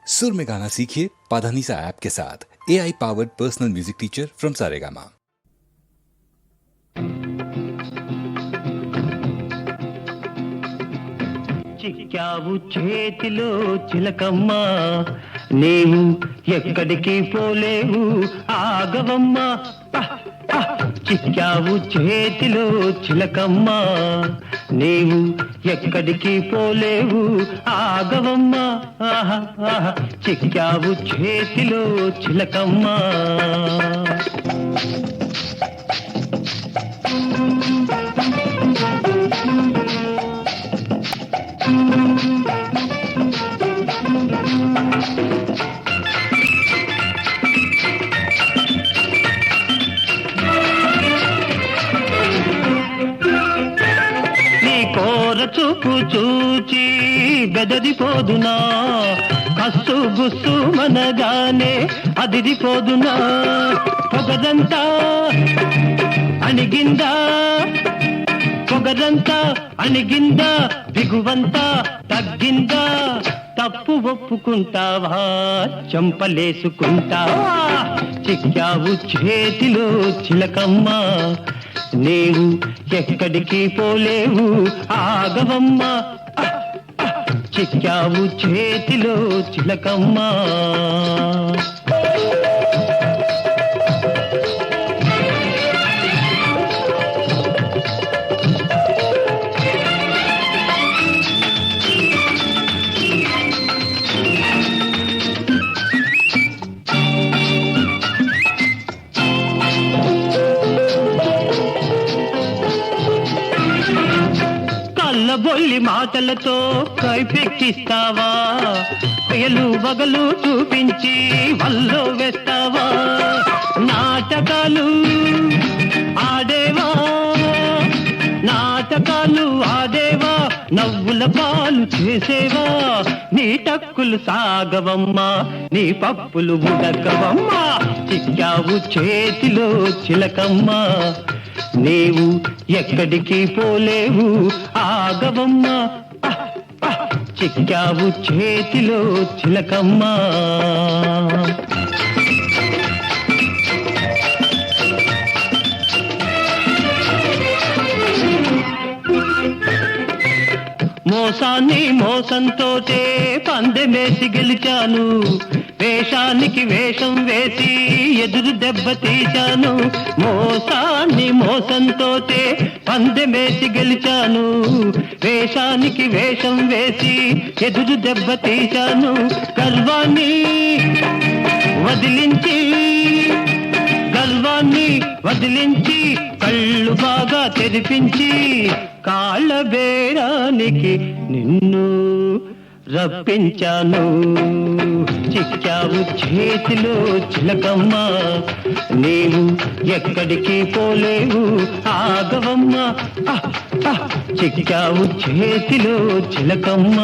सुर में गाना सीखिए पाधानीसा ऐप के साथ। AI powered personal music teacher from Saregama. చిక్కావు చేతిలో చిలకమ్మ, నీవు ఎక్కడికి పోలేవు ఆగవమ్మ. చిక్కావు చేతిలో చిలకమ్మ, నీవు ఎక్కడికి పోలేవు ఆగవమ్మ. చిక్కావు చేతిలో చిలకమ్మ. చూపు చూచి బెదరిపోదునా, కస్సు గుస్సు మనగానే అదిరిపోదునా. పొగరంతా అణిగిందా, పొగరంతా అణిగిందా, దిగువంతా తగ్గిందా. తప్పు ఒప్పుకుంటావా, చంపలేసుకుంటావా. చిక్కావు చేతిలో చిలకమ్మ, నీవు ఎక్కడికి పోలేవు ఆగవమ్మ. చిక్కావు చేతిలో చిలకమ్మ. బొల్లి మాటలతో కైపెక్కిస్తావా, పేలు వగలు చూపించి వల్లో వేస్తావా. నాటకాలు ఆడేవా, నాటకాలు ఆడేవా, నవ్వుల పాలు చేసేవా. నీ టక్కులు సాగవమ్మా, నీ పప్పులు ఉడకవమ్మా. చిక్కావు చేతిలో చిలకమ్మ, నీవు ఎక్కడికి పోలేవు ఆగవమ్మ. చిక్కావు చేతిలో చిలకమ్మ. మోసాన్ని మోసంతోటే పందెమేసి గెలిచాను, వేషానికి వేషం వేసి ఎదురు దెబ్బ తీశాను. మోసాన్ని మోసంతోటే పందెమేసి గెలిచాను, వేషానికి వేషం వేసి ఎదురు దెబ్బ తీశాను. గర్వాన్ని వదిలించి, గర్వాన్ని వదిలించి, కళ్ళు బాగా తెరిపించి, కాళ్ళ బేరానికి నిన్ను రప్పించాను. చిక్కావు చేతిలో చిలకమ్మ, నీవు ఎక్కడికి పోలేవు ఆగవమ్మ. చిక్కావు చేతిలో చిలకమ్మ.